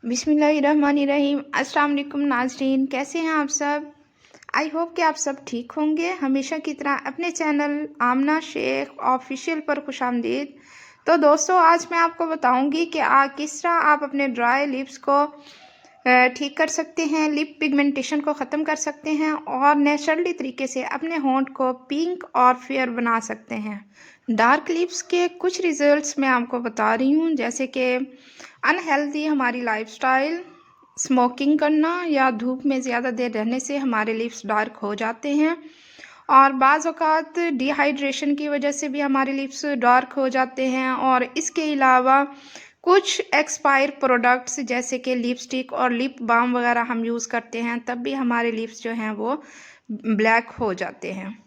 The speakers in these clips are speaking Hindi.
बिस्मिल्लाहिर्रहमानिर्रहीम। अस्सलाम वालेकुम नाज़रीन, कैसे हैं आप सब। आई होप कि आप सब ठीक होंगे। हमेशा की तरह अपने चैनल आमना शेख ऑफिशियल पर खुशामदीद। तो दोस्तों, आज मैं आपको बताऊंगी कि किस तरह आप अपने ड्राई लिप्स को ठीक कर सकते हैं, लिप पिगमेंटेशन को ख़त्म कर सकते हैं और नेचुरली तरीके से अपने होंठ को पिंक और फेयर बना सकते हैं। डार्क लिप्स के कुछ रिजल्ट्स मैं आपको बता रही हूँ, जैसे कि अनहेल्दी हमारी लाइफस्टाइल, स्मोकिंग करना या धूप में ज़्यादा देर रहने से हमारे लिप्स डार्क हो जाते हैं, और बाज़ औक़ात डिहाइड्रेशन की वजह से भी हमारे लिप्स डार्क हो जाते हैं। और इसके अलावा कुछ एक्सपायर प्रोडक्ट्स जैसे कि लिपस्टिक और लिप बाम वगैरह हम यूज़ करते हैं, तब भी हमारे लिप्स जो हैं वो ब्लैक हो जाते हैं।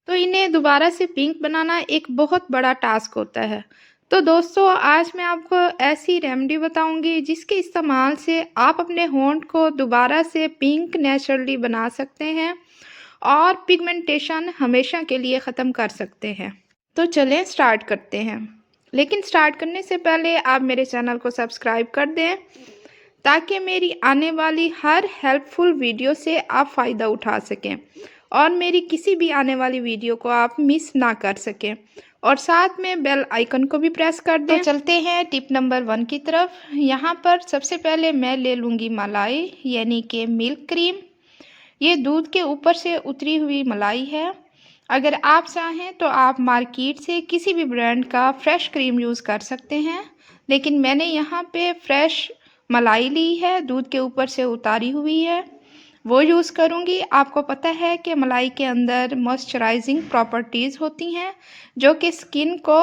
तो इन्हें दोबारा से पिंक बनाना एक बहुत बड़ा टास्क होता है। तो दोस्तों, आज मैं आपको ऐसी रेमेडी बताऊंगी जिसके इस्तेमाल से आप अपने होंठ को दोबारा से पिंक नेचुरली बना सकते हैं और पिगमेंटेशन हमेशा के लिए ख़त्म कर सकते हैं। तो चलें स्टार्ट करते हैं। लेकिन स्टार्ट करने से पहले आप मेरे चैनल को सब्सक्राइब कर दें ताकि मेरी आने वाली हर हेल्पफुल वीडियो से आप फ़ायदा उठा सकें और मेरी किसी भी आने वाली वीडियो को आप मिस ना कर सकें, और साथ में बेल आइकन को भी प्रेस कर दें। तो चलते हैं टिप नंबर 1 की तरफ। यहाँ पर सबसे पहले मैं ले लूँगी मलाई, यानी कि मिल्क क्रीम। ये दूध के ऊपर से उतरी हुई मलाई है। अगर आप चाहें तो आप मार्केट से किसी भी ब्रांड का फ्रेश क्रीम यूज़ कर सकते हैं, लेकिन मैंने यहाँ पे फ्रेश मलाई ली है, दूध के ऊपर से उतारी हुई है, वो यूज़ करूँगी। आपको पता है कि मलाई के अंदर मॉइस्चराइजिंग प्रॉपर्टीज़ होती हैं जो कि स्किन को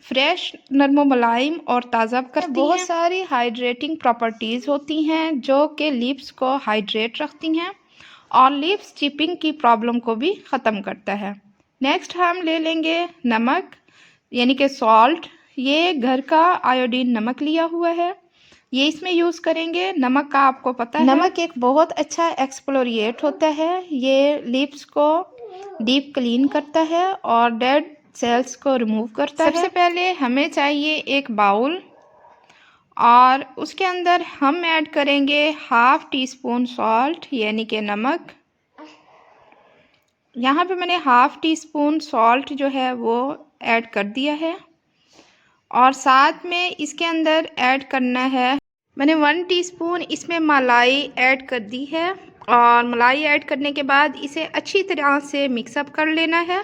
फ्रेश, नरम मुलायम और ताज़ा करती हैं। बहुत सारी हाइड्रेटिंग प्रॉपर्टीज़ होती हैं जो कि लिप्स को हाइड्रेट रखती हैं और लिप्स चिपिंग की प्रॉब्लम को भी ख़त्म करता है। नेक्स्ट हम ले लेंगे नमक, यानी कि सॉल्ट। ये घर का आयोडीन नमक लिया हुआ है, ये इसमें यूज़ करेंगे। नमक का आपको पता है, नमक एक बहुत अच्छा एक्सफोलिएट होता है। ये लिप्स को डीप क्लीन करता है और डेड सेल्स को रिमूव करता है। सबसे पहले हमें चाहिए एक बाउल और उसके अंदर हम ऐड करेंगे 1/2 टीस्पून सॉल्ट, यानी कि नमक। यहाँ पे मैंने 1/2 टीस्पून सॉल्ट जो है वो ऐड कर दिया है, और साथ में इसके अंदर ऐड करना है, मैंने 1 टीस्पून इसमें मलाई ऐड कर दी है। और मलाई ऐड करने के बाद इसे अच्छी तरह से मिक्सअप कर लेना है।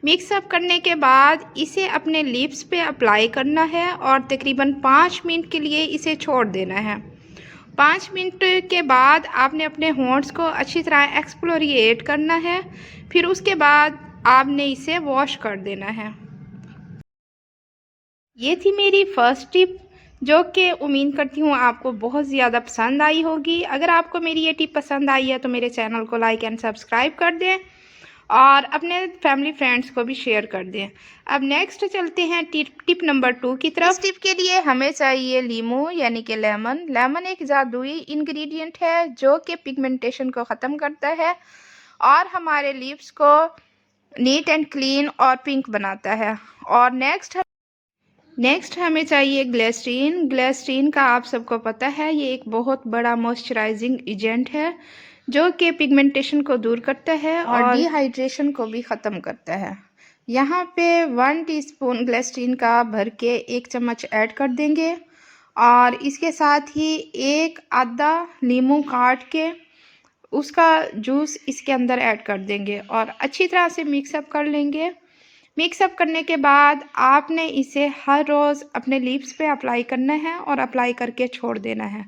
मिक्सअप करने के बाद इसे अपने लिप्स पे अप्लाई करना है और तकरीबन 5 मिनट के लिए इसे छोड़ देना है। 5 मिनट के बाद आपने अपने होंठ्स को अच्छी तरह एक्सफोलिएट करना है, फिर उसके बाद आपने इसे वॉश कर देना है। ये थी मेरी फर्स्ट टिप, जो कि उम्मीद करती हूँ आपको बहुत ज़्यादा पसंद आई होगी। अगर आपको मेरी ये टिप पसंद आई है तो मेरे चैनल को लाइक एंड सब्सक्राइब कर दें और अपने फैमिली फ्रेंड्स को भी शेयर कर दें। अब नेक्स्ट चलते हैं टिप नंबर 2 की तरफ। इस टिप के लिए हमें चाहिए लीमू, यानी कि लेमन। लेमन एक जादुई इंग्रेडिएंट है जो कि पिगमेंटेशन को ख़त्म करता है और हमारे लिप्स को नीट एंड क्लीन और पिंक बनाता है। और नेक्स्ट हमें चाहिए ग्लिसरीन। ग्लिसरीन का आप सबको पता है, ये एक बहुत बड़ा मॉइस्चराइजिंग एजेंट है जो कि पिगमेंटेशन को दूर करता है और डिहाइड्रेशन को भी ख़त्म करता है। यहाँ पे 1 टीस्पून ग्लिसरीन का भर के 1 चम्मच ऐड कर देंगे और इसके साथ ही एक आधा नींबू काट के उसका जूस इसके अंदर ऐड कर देंगे और अच्छी तरह से मिक्सअप कर लेंगे। मिक्सअप करने के बाद आपने इसे हर रोज़ अपने लिप्स पे अप्लाई करना है और अप्लाई करके छोड़ देना है।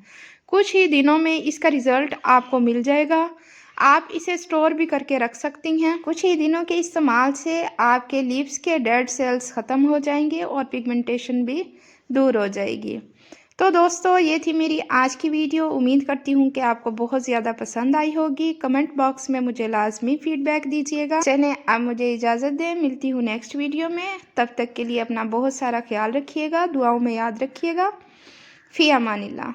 कुछ ही दिनों में इसका रिज़ल्ट आपको मिल जाएगा। आप इसे स्टोर भी करके रख सकती हैं। कुछ ही दिनों के इस्तेमाल से आपके लिप्स के डेड सेल्स ख़त्म हो जाएंगे और पिगमेंटेशन भी दूर हो जाएगी। तो दोस्तों, ये थी मेरी आज की वीडियो। उम्मीद करती हूँ कि आपको बहुत ज़्यादा पसंद आई होगी। कमेंट बॉक्स में मुझे लाजमी फीडबैक दीजिएगा। चलें, अब मुझे इजाज़त दें, मिलती हूँ नेक्स्ट वीडियो में। तब तक के लिए अपना बहुत सारा ख्याल रखिएगा, दुआओं में याद रखिएगा। फ़ी अमानिल्लाह।